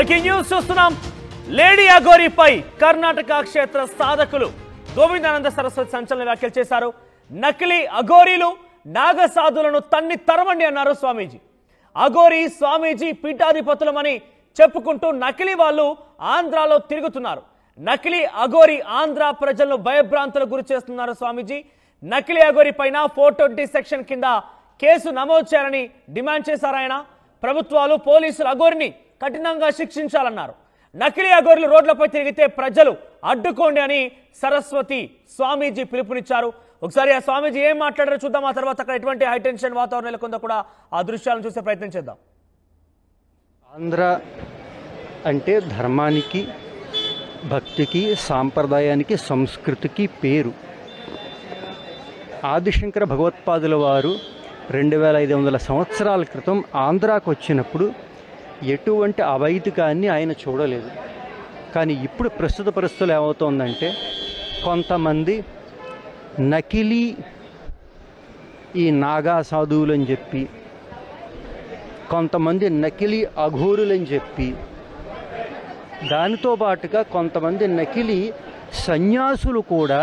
Breaking news చూస్తున్నాం. Lady అఘోరీపై Karnataka క్షేత్ర సాధకులు గోవిందానంద సరస్వతి సంచలన వ్యాఖ్యలు చేశారు. నకిలీ అఘోరీలు నాగసాధులను తన్ని తరమండి అన్నారు స్వామీజీ. అఘోరీ స్వామీజీ పీఠాధిపతులమని చెప్పుకుంటూ నకిలీ వాళ్ళు ఆంధ్రాలో తిరుగుతున్నారు. నకిలీ అఘోరీ ఆంధ్ర ప్రజలను భయభ్రాంతులకు గురి చేస్తున్నారు స్వామీజీ. నకిలీ అఘోరీ పైన 420 సెక్షన్ కింద కేసు నమోదు చేయాలని డిమాండ్ చేశారు ఆయన. ప్రభుత్వాలు పోలీసులు అఘోరిని కఠినంగా శిక్షించాలన్నారు. నకిలీ అఘోరీలు రోడ్లపై తిరిగితే ప్రజలు అడ్డుకోండి అని సరస్వతి స్వామీజీ పిలుపునిచ్చారు. ఒకసారి ఆ స్వామీజీ ఏం మాట్లాడారో చూద్దాం. ఆ తర్వాత అక్కడ ఎటువంటి హైటెన్షన్ వాతావరణం నెలకొందో కూడా ఆ దృశ్యాలను చూసే ప్రయత్నం చేద్దాం. ఆంధ్ర అంటే ధర్మానికి, భక్తికి, సాంప్రదాయానికి, సంస్కృతికి పేరు. ఆదిశంకర భగవత్పాదుల వారు 2500 సంవత్సరాల క్రితం ఆంధ్రాకు వచ్చినప్పుడు ఎటువంటి అవైదికాన్ని ఆయన చూడలేదు. కానీ ఇప్పుడు ప్రస్తుత పరిస్థితులు ఏమవుతోందంటే కొంతమంది నకిలీ ఈ నాగా సాధువులని చెప్పి, కొంతమంది నకిలీ అఘోరులని చెప్పి, దానితో పాటుగా కొంతమంది నకిలీ సన్యాసులు కూడా,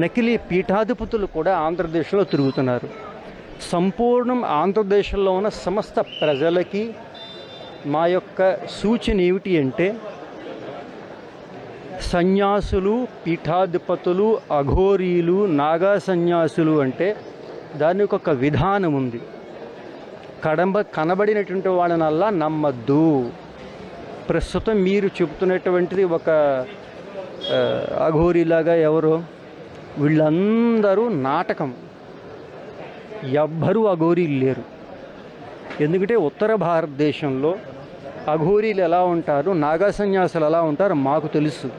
నకిలీ పీఠాధిపతులు కూడా ఆంధ్రదేశంలో తిరుగుతున్నారు. సంపూర్ణం ఆంధ్రదేశంలో ఉన్న సమస్త ప్రజలకి మా యొక్క సూచన ఏమిటి అంటే, సన్యాసులు, పీఠాధిపతులు, అఘోరీలు, నాగా సన్యాసులు అంటే దానికి ఒక విధానం ఉంది. కనబడినటువంటి వాళ్ళనల్లా నమ్మద్దు. ప్రస్తుతం మీరు చెబుతున్నటువంటిది ఒక అఘోరీలాగా ఎవరో, వీళ్ళందరూ నాటకం. ఎవ్వరూ అఘోరీలు లేరు. ఎందుకంటే ఉత్తర భారతదేశంలో అఘోరీలు ఎలా ఉంటారు, నాగా సన్యాసులు ఎలా ఉంటారో మాకు తెలుసు.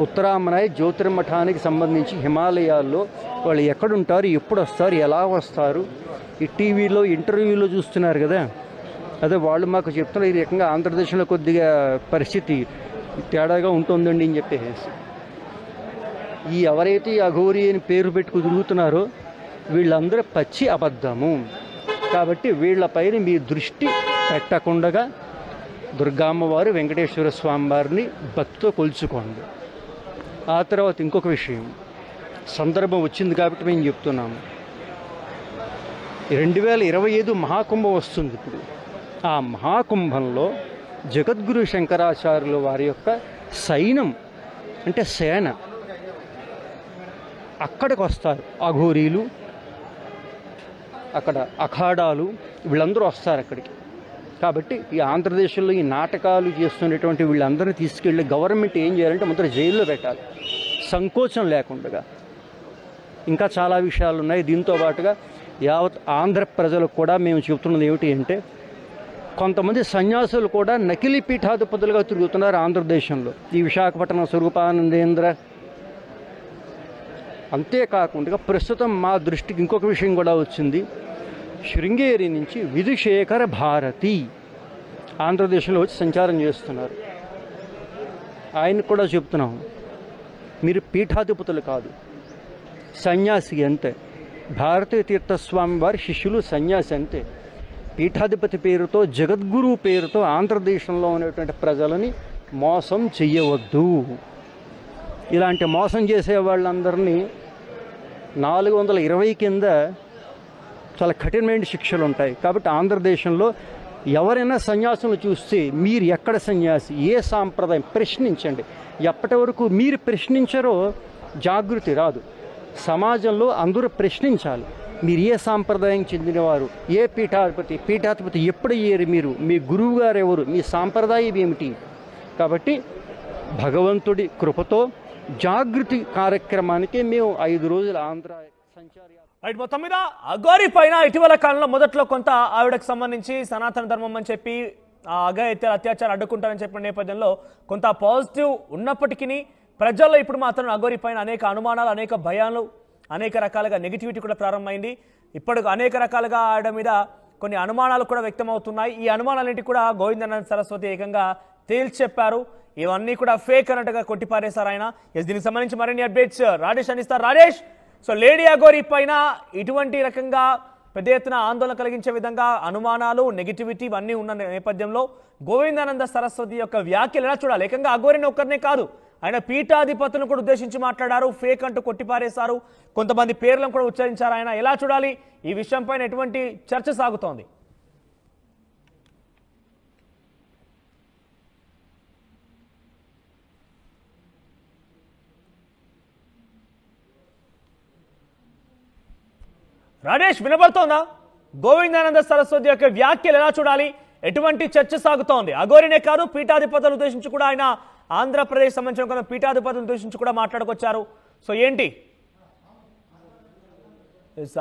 ఉత్తరామనాయ్ జ్యోతిర్మఠానికి సంబంధించి హిమాలయాల్లో వాళ్ళు ఎక్కడుంటారు, ఎప్పుడు వస్తారు, ఎలా వస్తారు, ఈ టీవీలో ఇంటర్వ్యూలో చూస్తున్నారు కదా. అదే వాళ్ళు మాకు చెప్తున్నారు ఈ రకంగా ఆంధ్రదేశంలో కొద్దిగా పరిస్థితి తేడాగా ఉంటుందండి అని చెప్పేసి. ఈ ఎవరైతే అఘోరీ అని పేరు పెట్టుకు తిరుగుతున్నారో వీళ్ళందరూ పచ్చి అబద్ధము. కాబట్టి వీళ్ళపైన మీ దృష్టి పెట్టకుండా దుర్గామ్మవారు, వెంకటేశ్వర స్వామి వారిని భక్తితో కొలుచుకోండి. ఆ తర్వాత ఇంకొక విషయం, సందర్భం వచ్చింది కాబట్టి మేము చెప్తున్నాము. 2025 మహాకుంభం వస్తుంది. ఇప్పుడు ఆ మహాకుంభంలో జగద్గురు శంకరాచార్యుల వారి యొక్క సైన్యం అంటే సేన అక్కడికి వస్తారు. అఘోరీలు, అక్కడ అఖాడాలు, వీళ్ళందరూ వస్తారు అక్కడికి. కాబట్టి ఈ ఆంధ్రదేశంలో ఈ నాటకాలు చేస్తున్నటువంటి వీళ్ళందరినీ తీసుకెళ్ళి గవర్నమెంట్ ఏం చేయాలంటే మొదట జైల్లో పెట్టాలి, సంకోచం లేకుండా. ఇంకా చాలా విషయాలు ఉన్నాయి. దీంతో పాటుగా యావత్ ఆంధ్ర ప్రజలకు కూడా మేము చెబుతున్నది ఏమిటి అంటే, కొంతమంది సన్యాసులు కూడా నకిలీ పీఠాధిపతులుగా తిరుగుతున్నారు ఆంధ్రదేశంలో. ఈ విశాఖపట్నం స్వరూపానందేంద్ర. అంతేకాకుండా ప్రస్తుతం మా దృష్టికి ఇంకొక విషయం కూడా వచ్చింది. శృంగేరి నుంచి విధుశేఖర భారతి ఆంధ్రదేశంలో వచ్చి సంచారం చేస్తున్నారు. ఆయనకు కూడా చెప్తున్నాం, మీరు పీఠాధిపతులు కాదు, సన్యాసి అంతే. భారతీయ తీర్థస్వామి వారి శిష్యులు సన్యాసి అంతే. పీఠాధిపతి పేరుతో, జగద్గురు పేరుతో ఆంధ్రదేశంలో ఉన్నటువంటి ప్రజలని మోసం చెయ్యవద్దు. ఇలాంటి మోసం చేసే వాళ్ళందరినీ 420 కింద చాలా కఠినమైన శిక్షలు ఉంటాయి. కాబట్టి ఆంధ్రదేశంలో ఎవరైనా సన్యాసులను చూస్తే మీరు ఎక్కడ సన్యాసి, ఏ సాంప్రదాయం ప్రశ్నించండి. ఎప్పటి వరకు మీరు ప్రశ్నించారో జాగృతి రాదు. సమాజంలో అందరూ ప్రశ్నించాలి. మీరు ఏ సాంప్రదాయం చెందినవారు, ఏ పీఠాధిపతి ఎప్పుడు అయ్యారు, మీరు మీ గురువు గారు ఎవరు, మీ సాంప్రదాయం ఏమిటి. కాబట్టి భగవంతుడి కృపతో జాగృతి కార్యక్రమానికి మేము 5 రోజుల ఆంధ్ర సంచార. రైట్, మొత్తం మీద అఘోరీ పైన ఇటీవల కాలంలో మొదట్లో కొంత ఆవిడకు సంబంధించి సనాతన ధర్మం అని చెప్పి అత్యాచారం అడ్డుకుంటారని చెప్పిన నేపథ్యంలో కొంత పాజిటివ్ ఉన్నప్పటికీ ప్రజల్లో ఇప్పుడు మాత్రం అఘోరీ పైన అనేక అనుమానాలు, అనేక భయాలు, అనేక రకాలుగా నెగిటివిటీ కూడా ప్రారంభమైంది. ఇప్పటికి అనేక రకాలుగా ఆవిడ మీద కొన్ని అనుమానాలు కూడా వ్యక్తమవుతున్నాయి. ఈ అనుమానాలన్నింటి కూడా గోవిందానంద సరస్వతి ఏకంగా తేల్చి చెప్పారు. ఇవన్నీ కూడా ఫేక్ అన్నట్టుగా కొట్టిపారేశారు ఆయన. దీనికి సంబంధించి మరిన్ని అప్డేట్స్ రాజేష్ అందిస్తారు. రాజేష్, సో లేడీ అఘోరీ పైన ఇటువంటి రకంగా పెద్ద ఎత్తున ఆందోళన కలిగించే విధంగా అనుమానాలు నెగిటివిటీ అన్నీ ఉన్న నేపథ్యంలో గోవిందానంద సరస్వతి యొక్క వ్యాఖ్యలు ఎలా చూడాలి? ఏకంగా అఘోరిని ఒక్కరినే కాదు, ఆయన పీఠాధిపతులను కూడా ఉద్దేశించి మాట్లాడారు, ఫేక్ అంటూ కొట్టిపారేశారు, కొంతమంది పేర్లను కూడా ఉచ్చరించారు. ఆయన ఎలా చూడాలి? ఈ విషయంపైన ఎటువంటి చర్చ సాగుతోంది? రాజేష్, వినబడుతోందా? గోవిందానంద సరస్వతి యొక్క వ్యాఖ్యలు ఎలా చూడాలి? ఎటువంటి చర్చ సాగుతోంది? అఘోరినే కాదు, పీఠాధిపతులను ఉద్దేశించి కూడా ఆయన ఆంధ్రప్రదేశ్ సంబంధించిన కొన్ని పీఠాధిపతులను ఉద్దేశించి కూడా మాట్లాడుకొచ్చారు. సో ఏంటి?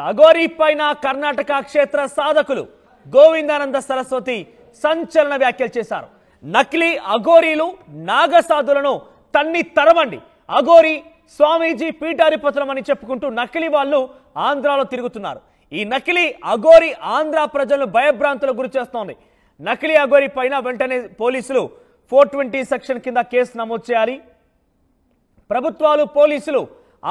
అఘోరి పైన కర్ణాటక క్షేత్ర సాధకులు గోవిందానంద సరస్వతి సంచలన వ్యాఖ్యలు చేశారు. నకిలీ అఘోరీలు నాగసాధులను తన్ని తరమండి, అఘోరి స్వామీజీ పీఠాధిపతులమని చెప్పుకుంటూ నకిలీ వాళ్ళు ఆంధ్రాలో తిరుగుతున్నారు. ఈ నకిలీ అఘోరి ఆంధ్ర ప్రజలను భయభ్రాంతులకు గురి చేస్తోంది. నకిలీ అఘోరి పైన వెంటనే పోలీసులు 420 సెక్షన్ కింద కేసు నమోదు చేయాలి. ప్రభుత్వాలు, పోలీసులు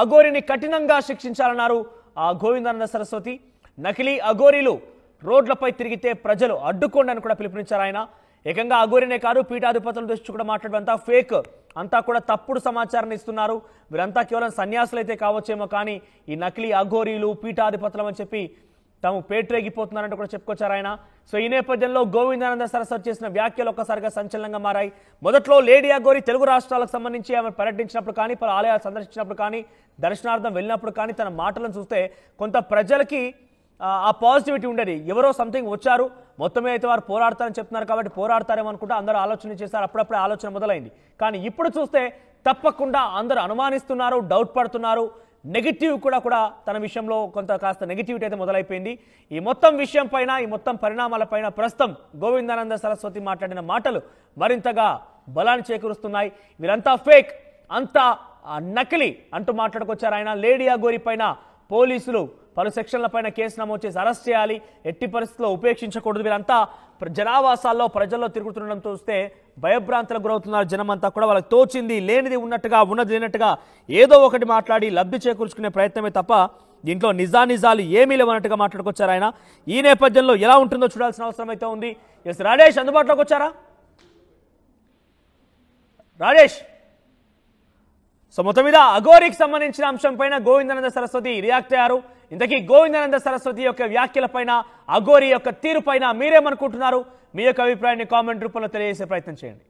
అఘోరిని కఠినంగా శిక్షించాలన్నారు ఆ గోవిందానంద సరస్వతి. నకిలీ అఘోరీలు రోడ్లపై తిరిగితే ప్రజలు అడ్డుకోండి అని కూడా పిలుపునిచ్చారు ఆయన. ఏకంగా అఘోరినే కాదు, పీఠాధిపతుల దృష్టి కూడా మాట్లాడడంతా ఫేక్, అంతా కూడా తప్పుడు సమాచారాన్ని ఇస్తున్నారు, వీరంతా కేవలం సన్యాసులైతే కావచ్చేమో, కానీ ఈ నకిలీ అఘోరీలు పీఠాధిపతులం అని చెప్పి తాము పేట్రేగిపోతున్నారంటూ కూడా చెప్పుకొచ్చారు ఆయన. సో ఈ నేపథ్యంలో గోవిందానంద సరస్వతి చేసిన వ్యాఖ్యలు ఒక్కసారిగా సంచలనంగా మారాయి. మొదట్లో లేడీ అఘోరి తెలుగు రాష్ట్రాలకు సంబంధించి ఆమె పర్యటించినప్పుడు కానీ, పలు ఆలయాలు సందర్శించినప్పుడు కానీ, దర్శనార్థం వెళ్ళినప్పుడు కానీ తన మాటలను చూస్తే కొంత ప్రజలకి ఆ పాజిటివిటీ ఉండేది. ఎవరో సంథింగ్ వచ్చారు, మొత్తమే అయితే వారు పోరాడతారని చెప్తున్నారు కాబట్టి పోరాడతారేమో అనుకుంటూ అందరూ ఆలోచన చేశారు. అప్పుడప్పుడే ఆలోచన మొదలైంది. కానీ ఇప్పుడు చూస్తే తప్పకుండా అందరూ అనుమానిస్తున్నారు, డౌట్ పడుతున్నారు. నెగిటివ్ కూడా తన విషయంలో కాస్త నెగిటివిటీ అయితే మొదలైపోయింది. ఈ మొత్తం విషయం పైన, ఈ మొత్తం పరిణామాలపైన ప్రస్తుతం గోవిందానంద సరస్వతి మాట్లాడిన మాటలు మరింతగా బలాన్ని చేకూరుస్తున్నాయి. వీరంతా ఫేక్, అంతా నకిలీ అంటూ మాట్లాడుకొచ్చారు ఆయన. లేడీ అఘోరి పైన పోలీసులు పలు సెక్షన్ల పైన కేసు నమోదు చేసి అరెస్ట్ చేయాలి, ఎట్టి పరిస్థితుల్లో ఉపేక్షించకూడదు. వీరంతా జనావాసాల్లో ప్రజల్లో తిరుగుతుండడం చూస్తే భయభ్రాంతులకు గురవుతున్నారు జనమంతా కూడా. వాళ్ళకి తోచింది లేనిది ఉన్నట్టుగా, ఉన్నది లేనట్టుగా ఏదో ఒకటి మాట్లాడి లబ్ధి చేకూర్చుకునే ప్రయత్నమే తప్ప దీంట్లో నిజాలు ఏమీ లేవన్నట్టుగా మాట్లాడుకొచ్చారు ఆయన. ఈ నేపథ్యంలో ఎలా ఉంటుందో చూడాల్సిన అవసరం అయితే ఉంది. ఎస్ రాజేష్, అందుబాటులోకి వచ్చారా? రాజేష్, సో మొత్తం మీద అఘోరికి సంబంధించిన అంశం పైన గోవిందానంద సరస్వతి రియాక్ట్ అయ్యారు. ఇంతకీ గోవిందానంద సరస్వతి యొక్క వ్యాఖ్యల పైన, అఘోరి యొక్క తీరు పైన మీరేమనుకుంటున్నారు? మీ యొక్క అభిప్రాయాన్ని కామెంట్ రూపంలో తెలియజేసే ప్రయత్నం చేయండి.